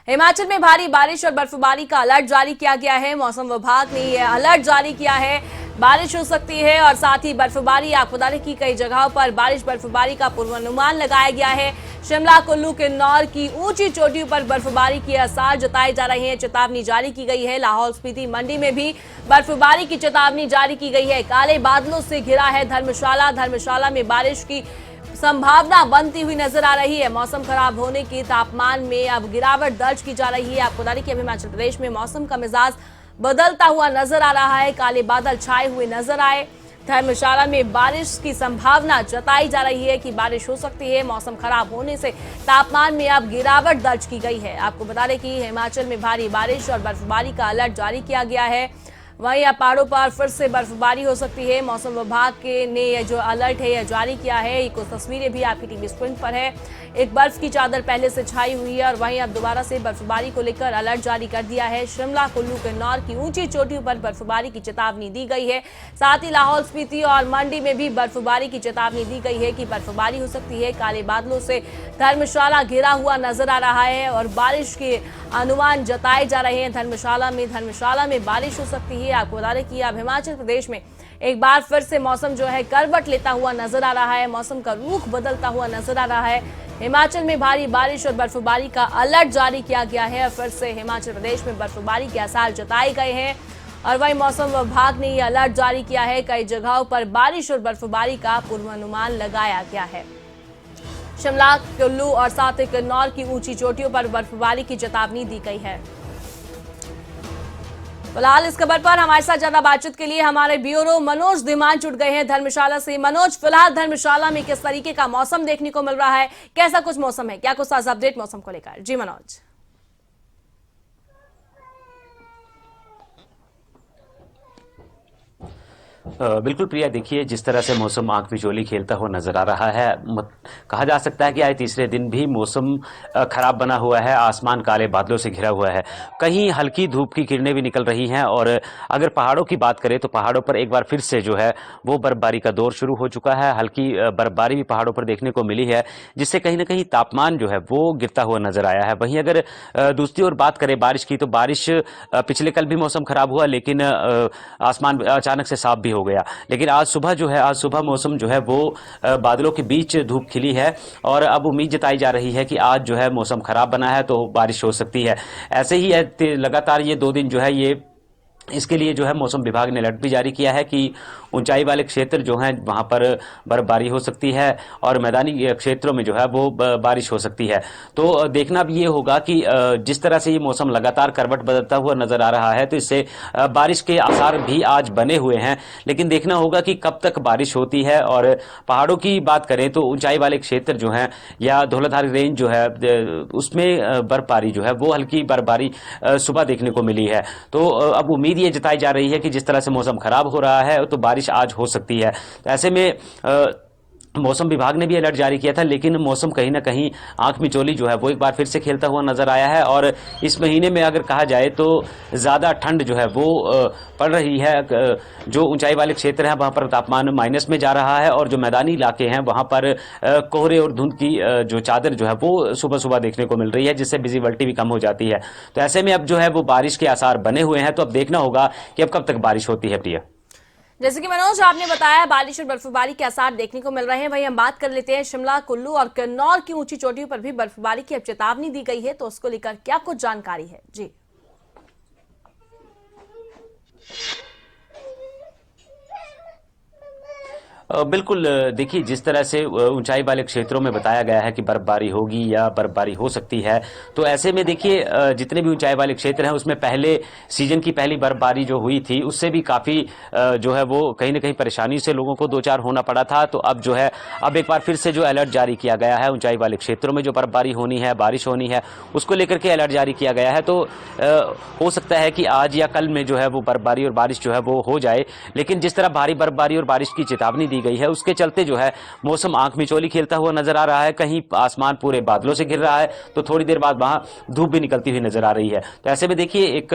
हिमाचल में भारी बारिश और बर्फबारी का अलर्ट जारी किया गया है। मौसम विभाग ने यह अलर्ट जारी किया है। बारिश हो सकती है और साथ ही बर्फबारी। आपको बता दें कि कई जगहों पर बारिश बर्फबारी का पूर्वानुमान लगाया गया है। शिमला, कुल्लू, किन्नौर की ऊंची चोटियों पर बर्फबारी के आसार जताए जा रहे हैं। चेतावनी जारी की गई है। लाहौल स्पीति, मंडी में भी बर्फबारी की चेतावनी जारी की गई है। काले बादलों से घिरा है धर्मशाला में बारिश की संभावना बनती हुई नजर आ रही है। मौसम खराब होने की तापमान में अब गिरावट दर्ज की जा रही है। आपको बता दें कि अभी हिमाचल प्रदेश में मौसम का मिजाज बदलता हुआ नजर आ रहा है। काले बादल छाए हुए नजर आए। धर्मशाला में बारिश की संभावना जताई जा रही है कि बारिश हो सकती है। मौसम खराब होने से तापमान में अब गिरावट दर्ज की गई है। आपको बता दें कि हिमाचल में भारी बारिश और बर्फबारी का अलर्ट जारी किया गया है। वहीं अब पहाड़ों पर फिर से बर्फबारी हो सकती है। मौसम विभाग के ने यह जो अलर्ट है यह जारी किया है। ये कुछ तस्वीरें भी आपकी टीवी स्क्रीन पर है। एक बर्फ की चादर पहले से छाई हुई है और वहीं अब दोबारा से बर्फबारी को लेकर अलर्ट जारी कर दिया है। शिमला, कुल्लू, किन्नौर की ऊंची चोटियों पर बर्फबारी की चेतावनी दी गई है। साथ ही लाहौल स्पीति और मंडी में भी बर्फबारी की चेतावनी दी गई है कि बर्फबारी हो सकती है। काले बादलों से धर्मशाला घिरा हुआ नजर आ रहा है और बारिश के अनुमान जताए जा रहे हैं। धर्मशाला में बारिश हो सकती है। आपको बता दें कि अब हिमाचल प्रदेश में एक बार फिर से मौसम जो है करवट लेता हुआ नजर आ रहा है। मौसम का रुख बदलता हुआ नजर आ रहा है। हिमाचल में भारी बारिश और बर्फबारी का अलर्ट जारी किया गया है और फिर से हिमाचल प्रदेश में बर्फबारी के आसार जताए गए हैं। और वहीं मौसम विभाग ने यह अलर्ट जारी किया है। कई जगहों पर बारिश और बर्फबारी का पूर्वानुमान लगाया गया है। शिमला, कुल्लू और साथ ही किन्नौर की ऊंची चोटियों पर बर्फबारी की चेतावनी दी गई है। फिलहाल इस खबर पर हमारे साथ ज्यादा बातचीत के लिए हमारे ब्यूरो मनोज धीमान जुड़ गए हैं धर्मशाला से। मनोज, फिलहाल धर्मशाला में किस तरीके का मौसम देखने को मिल रहा है? कैसा कुछ मौसम है? क्या कुछ ताजा अपडेट मौसम को लेकर? जी मनोज। बिल्कुल प्रिया, देखिए जिस तरह से मौसम आंख बिचौली खेलता हुआ नजर आ रहा है, कहा जा सकता है कि आज तीसरे दिन भी मौसम खराब बना हुआ है। आसमान काले बादलों से घिरा हुआ है। कहीं हल्की धूप की किरणें भी निकल रही हैं और अगर पहाड़ों की बात करें तो पहाड़ों पर एक बार फिर से जो है वो बर्फबारी का दौर शुरू हो चुका है। हल्की बर्फबारी भी पहाड़ों पर देखने को मिली है, जिससे कहीं ना कहीं तापमान जो है वो गिरता हुआ नजर आया है। वहीं अगर दूसरी ओर बात करें बारिश की, तो बारिश पिछले कल भी मौसम खराब हुआ, लेकिन आसमान अचानक से साफ भी हो गया। लेकिन आज सुबह मौसम जो है वो बादलों के बीच धूप खिली है और अब उम्मीद जताई जा रही है कि आज जो है मौसम खराब बना है तो बारिश हो सकती है। ऐसे ही है लगातार ये 2 दिन जो है ये इसके लिए जो है मौसम विभाग ने अलर्ट भी जारी किया है कि ऊंचाई वाले क्षेत्र जो हैं वहां पर बर्फबारी हो सकती है और मैदानी क्षेत्रों में जो है वो बारिश हो सकती है। तो देखना भी ये होगा कि जिस तरह से ये मौसम लगातार करवट बदलता हुआ नजर आ रहा है तो इससे बारिश के आसार भी आज बने हुए हैं। लेकिन देखना होगा कि कब तक बारिश होती है। और पहाड़ों की बात करें तो ऊंचाई वाले क्षेत्र जो हैं या धौलाधार रेंज जो है उसमें बर्फबारी जो है वो हल्की बर्फबारी सुबह देखने को मिली है। तो अब उम्मीद ये जताई जा रही है कि जिस तरह से मौसम खराब हो रहा है तो बारिश आज हो सकती है। तो ऐसे में मौसम विभाग ने भी अलर्ट जारी किया था, लेकिन मौसम कहीं ना कहीं आंख मिचौली जो है वो एक बार फिर से खेलता हुआ नजर आया है। और इस महीने में अगर कहा जाए तो ज़्यादा ठंड जो है वो पड़ रही है। जो ऊंचाई वाले क्षेत्र हैं वहाँ पर तापमान माइनस में जा रहा है और जो मैदानी इलाके हैं वहाँ पर कोहरे और धुंध की जो चादर जो है वो सुबह सुबह देखने को मिल रही है, जिससे विजिबिलिटी भी कम हो जाती है। तो ऐसे में अब जो है वो बारिश के आसार बने हुए हैं। तो अब देखना होगा कि अब कब तक बारिश होती है। प्रिया, जैसे कि मनोज आपने बताया बारिश और बर्फबारी के आसार देखने को मिल रहे हैं। वहीं हम बात कर लेते हैं शिमला, कुल्लू और किन्नौर की ऊंची चोटियों पर भी बर्फबारी की अब चेतावनी दी गई है, तो उसको लेकर क्या कुछ जानकारी है? जी बिल्कुल, देखिए जिस तरह से ऊंचाई वाले क्षेत्रों में बताया गया है कि बर्फबारी होगी या बर्फबारी हो सकती है, तो ऐसे में देखिए जितने भी ऊंचाई वाले क्षेत्र हैं उसमें पहले सीजन की पहली बर्फबारी जो हुई थी उससे भी काफ़ी जो है वो कहीं ना कहीं परेशानी से लोगों को दो चार होना पड़ा था। तो अब जो है अब एक बार फिर से जो अलर्ट जारी किया गया है, ऊंचाई वाले क्षेत्रों में जो बर्फबारी होनी है, बारिश होनी है, उसको लेकर के अलर्ट जारी किया गया है। तो हो सकता है कि आज या कल में जो है वो बर्फबारी और बारिश जो है वो हो जाए। लेकिन जिस तरह भारी बर्फबारी और बारिश की चेतावनी दी गई है उसके चलते जो है मौसम आंख मिचौली खेलता हुआ नजर आ रहा है। कहीं आसमान पूरे बादलों से घिर रहा है तो थोड़ी देर बाद वहां धूप भी निकलती हुई नजर आ रही है। तो ऐसे में देखिए एक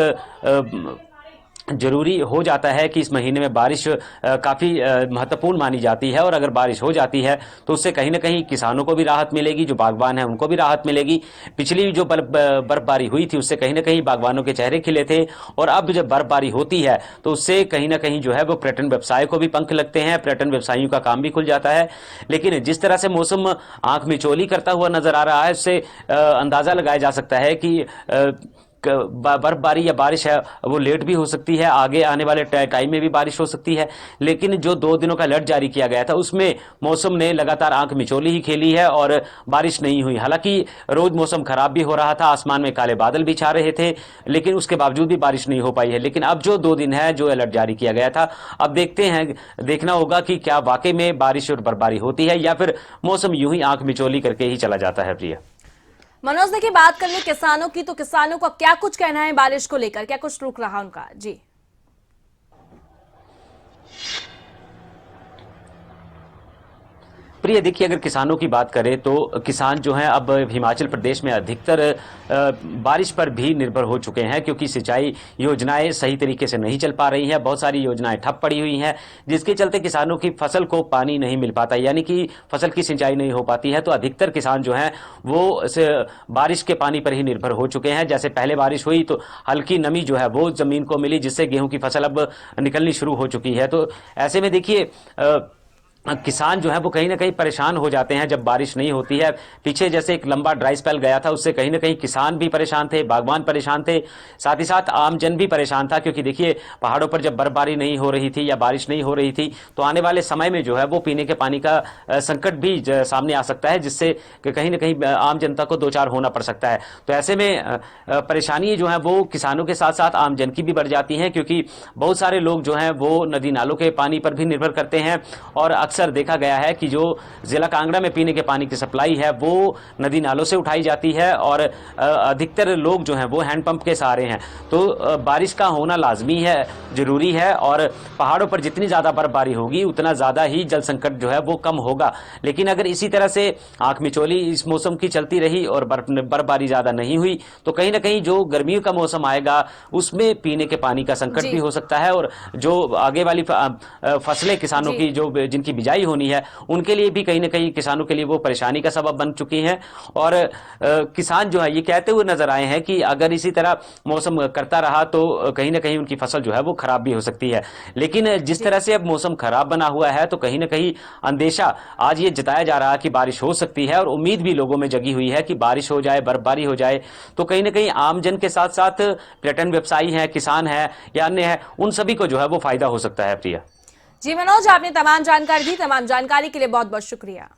जरूरी हो जाता है कि इस महीने में बारिश काफ़ी महत्वपूर्ण मानी जाती है, और अगर बारिश हो जाती है तो उससे कहीं ना कहीं किसानों को भी राहत मिलेगी, जो बागवान हैं उनको भी राहत मिलेगी। पिछली जो बर्फबारी हुई थी उससे कहीं ना कहीं बागवानों के चेहरे खिले थे, और अब जब बर्फबारी होती है तो उससे कहीं ना कहीं जो है वो पर्यटन व्यवसाय को भी पंख लगते हैं, पर्यटन व्यवसायियों का काम भी खुल जाता है। लेकिन जिस तरह से मौसम आंख मिचौली करता हुआ नजर आ रहा है, उससे अंदाजा लगाया जा सकता है कि बर्फबारी या बारिश है वो लेट भी हो सकती है, आगे आने वाले टाइम में भी बारिश हो सकती है। लेकिन जो 2 दिनों का अलर्ट जारी किया गया था उसमें मौसम ने लगातार आंख मिचौली ही खेली है और बारिश नहीं हुई। हालांकि रोज मौसम खराब भी हो रहा था, आसमान में काले बादल भी छा रहे थे, लेकिन उसके बावजूद भी बारिश नहीं हो पाई है। लेकिन अब जो 2 दिन है जो अलर्ट जारी किया गया था, अब देखते हैं, देखना होगा कि क्या वाकई में बारिश और बर्फबारी होती है या फिर मौसम यूं ही आंख मिचौली करके ही चला जाता है। प्रिया। मनोज, देखिए बात कर ले किसानों की, तो किसानों का क्या कुछ कहना है बारिश को लेकर, क्या कुछ रुक रहा उनका? जी प्रिय, देखिए अगर किसानों की बात करें तो किसान जो हैं अब हिमाचल प्रदेश में अधिकतर बारिश पर भी निर्भर हो चुके हैं, क्योंकि सिंचाई योजनाएं सही तरीके से नहीं चल पा रही हैं, बहुत सारी योजनाएं ठप पड़ी हुई हैं, जिसके चलते किसानों की फसल को पानी नहीं मिल पाता, यानी कि फसल की सिंचाई नहीं हो पाती है। तो अधिकतर किसान जो हैं वो बारिश के पानी पर ही निर्भर हो चुके हैं। जैसे पहले बारिश हुई तो हल्की नमी जो है वो जमीन को मिली, जिससे गेहूं की फसल अब निकलनी शुरू हो चुकी है। तो ऐसे में देखिए किसान जो है वो कहीं ना कहीं परेशान हो जाते हैं जब बारिश नहीं होती है। पीछे जैसे एक लंबा ड्राई स्पेल गया था, उससे कहीं ना कहीं किसान भी परेशान थे, बागवान परेशान थे, साथ ही साथ आमजन भी परेशान था, क्योंकि देखिए पहाड़ों पर जब बर्फबारी नहीं हो रही थी या बारिश नहीं हो रही थी तो आने वाले समय में जो है वो पीने के पानी का संकट भी सामने आ सकता है, जिससे कहीं ना कहीं आम जनता को दो चार होना पड़ सकता है। तो ऐसे में परेशानी जो है वो किसानों के साथ साथ आमजन की भी बढ़ जाती है, क्योंकि बहुत सारे लोग जो हैं वो नदी नालों के पानी पर भी निर्भर करते हैं, और अक्सर देखा गया है कि जो जिला कांगड़ा में पीने के पानी की सप्लाई है वो नदी नालों से उठाई जाती है, और अधिकतर लोग जो हैं वो हैंडपंप के सहारे हैं। तो बारिश का होना लाजमी है, जरूरी है, और पहाड़ों पर जितनी ज़्यादा बर्फबारी होगी उतना ज़्यादा ही जल संकट जो है वो कम होगा। लेकिन अगर इसी तरह से आंख मिचौली इस मौसम की चलती रही और बर्फबारी ज़्यादा नहीं हुई तो कहीं ना कहीं जो गर्मियों का मौसम आएगा उसमें पीने के पानी का संकट भी हो सकता है, और जो आगे वाली फसलें किसानों की जो जिनकी बिजाई होनी है उनके लिए भी कहीं ना कहीं किसानों के लिए वो परेशानी का सबब बन चुकी हैं। और किसान जो है ये कहते हुए नजर आए हैं कि अगर इसी तरह मौसम करता रहा तो कहीं ना कहीं उनकी फसल जो है वो खराब भी हो सकती है। लेकिन जिस तरह से अब मौसम खराब बना हुआ है तो कहीं ना कहीं अंदेशा आज ये जताया जा रहा है कि बारिश हो सकती है, और उम्मीद भी लोगों में जगी हुई है कि बारिश हो जाए, बर्फबारी हो जाए, तो कहीं ना कहीं आमजन के साथ साथ पर्यटन व्यवसायी हैं, किसान हैं या अन्य है, उन सभी को जो है वो फायदा हो सकता है। प्रिया। जी मनोज, आपने तमाम जानकारी दी, तमाम जानकारी के लिए बहुत बहुत शुक्रिया।